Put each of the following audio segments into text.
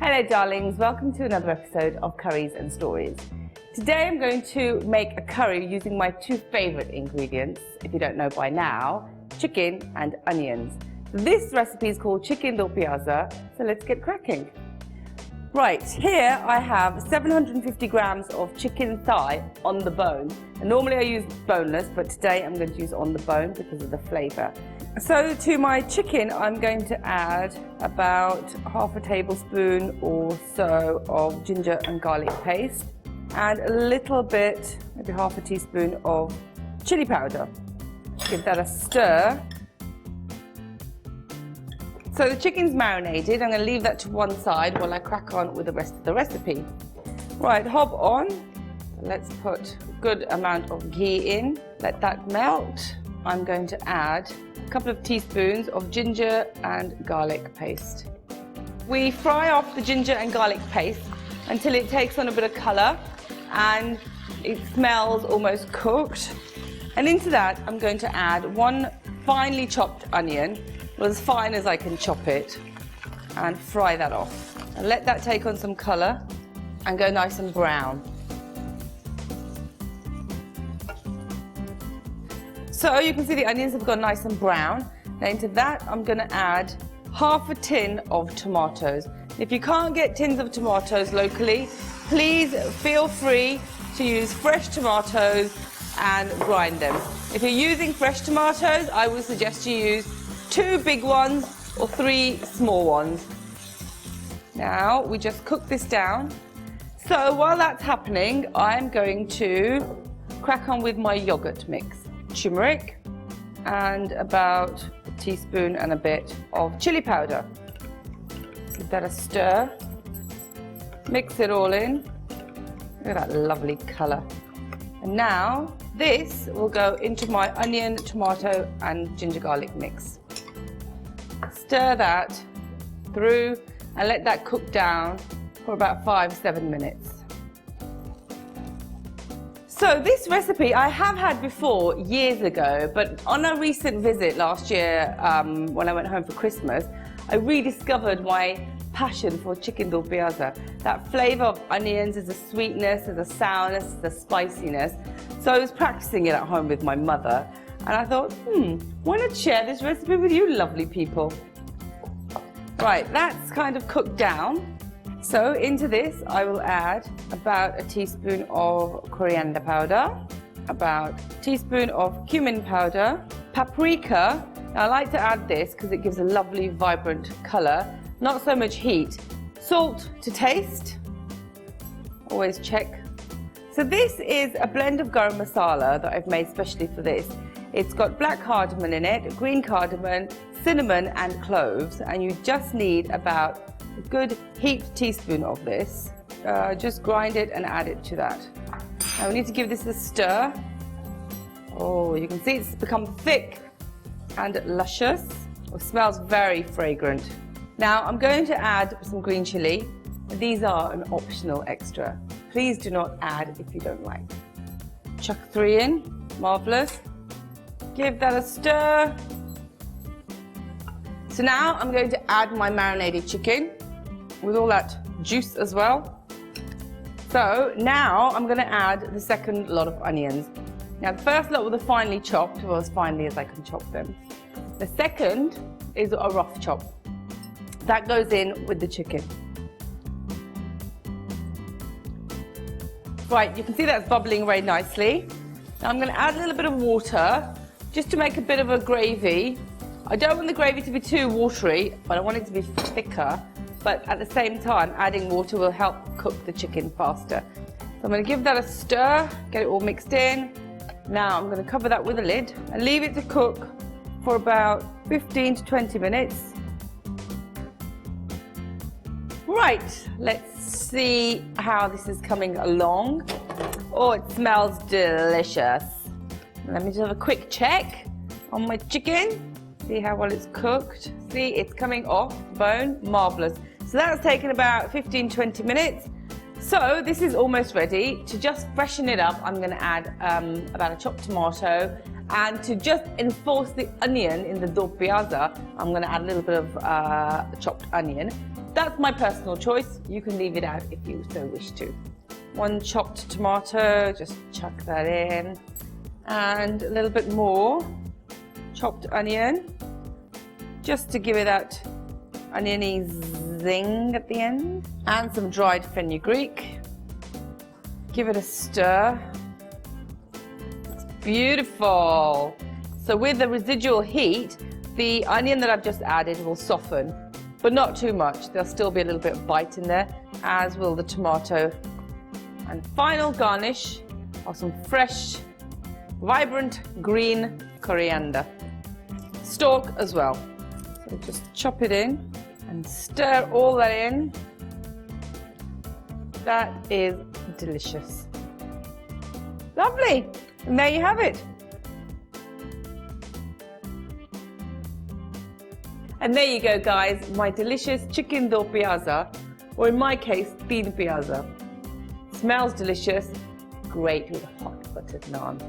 Hello darlings, welcome to another episode of Curries and Stories. Today I'm going to make a curry using my two favourite ingredients, if you don't know by now, chicken and onions. This recipe is called Chicken Do Pyaaza, so let's get cracking. Right, here I have 750 grams of chicken thigh on the bone. And normally I use boneless, but today I'm going to use on the bone because of the flavour. So to my chicken, I'm going to add about half a tablespoon or so of ginger and garlic paste and a little bit, maybe half a teaspoon of chilli powder. Give that a stir. So the chicken's marinated. I'm going to leave that to one side while I crack on with the rest of the recipe. Right, hob on. Let's put a good amount of ghee in. Let that melt. I'm going to add a couple of teaspoons of ginger and garlic paste. We fry off the ginger and garlic paste until it takes on a bit of colour and it smells almost cooked. And into that I'm going to add one finely chopped onion, as fine as I can chop it, and fry that off. And let that take on some colour and go nice and brown. So you can see the onions have gone nice and brown. Now into that I'm going to add half a tin of tomatoes. If you can't get tins of tomatoes locally, please feel free to use fresh tomatoes and grind them. If you're using fresh tomatoes, I would suggest you use 2 big ones or 3 small ones. Now we just cook this down. So while that's happening, I'm going to crack on with my yogurt mix. Turmeric and about a teaspoon and a bit of chilli powder. Give that a stir. Mix it all in. Look at that lovely colour. And now this will go into my onion, tomato and ginger garlic mix. Stir that through and let that cook down for about 5-7 minutes. So this recipe I have had before years ago, but on a recent visit last year when I went home for Christmas, I rediscovered my passion for Chicken Do Pyaaza. That flavour of onions, there's a sweetness, there's a sourness, there's a spiciness. So I was practicing it at home with my mother and I thought, why not share this recipe with you lovely people? Right, that's kind of cooked down. So into this I will add about a teaspoon of coriander powder, about a teaspoon of cumin powder, paprika. Now I like to add this because it gives a lovely vibrant colour, not so much heat. Salt to taste, always check. So this is a blend of garam masala that I've made specially for this. It's got black cardamom in it, green cardamom, cinnamon and cloves, and you just need about a good heaped teaspoon of this. Just grind it and add it to that. Now we need to give this a stir. Oh, you can see it's become thick and luscious. It smells very fragrant. Now I'm going to add some green chilli. These are an optional extra. Please do not add if you don't like. Chuck 3 in, marvellous. Give that a stir. So now I'm going to add my marinated chicken with all that juice as well. So now I'm going to add the second lot of onions. Now the first lot were the finely chopped, well as finely as I can chop them. The second is a rough chop. That goes in with the chicken. Right, you can see that's bubbling very nicely. Now I'm going to add a little bit of water just to make a bit of a gravy. I don't want the gravy to be too watery, but I want it to be thicker. But at the same time, adding water will help cook the chicken faster. So I'm going to give that a stir, get it all mixed in. Now I'm going to cover that with a lid and leave it to cook for about 15 to 20 minutes. Right, let's see how this is coming along. Oh, it smells delicious. Let me just have a quick check on my chicken. See how well it's cooked. See, it's coming off the bone. Marvellous. So that's taken about 15-20 minutes. So this is almost ready. To just freshen it up, I'm going to add about a chopped tomato, and to just enforce the onion in the do pyaaza, I'm going to add a little bit of chopped onion. That's my personal choice. You can leave it out if you so wish to. 1 chopped tomato, just chuck that in. And a little bit more chopped onion, just to give it that oniony zing at the end. And some dried fenugreek. Give it a stir. It's beautiful. So with the residual heat, the onion that I've just added will soften, but not too much. There'll still be a little bit of bite in there, as will the tomato. And final garnish of some fresh, vibrant green coriander. Stalk as well. So just chop it in and stir all that in. That is delicious. Lovely. And there you have it. And there you go, guys, my delicious chicken do pyaaza, or in my case, teen pyaaza. Smells delicious, great with a hot buttered naan.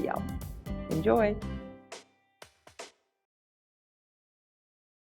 Yum. Enjoy.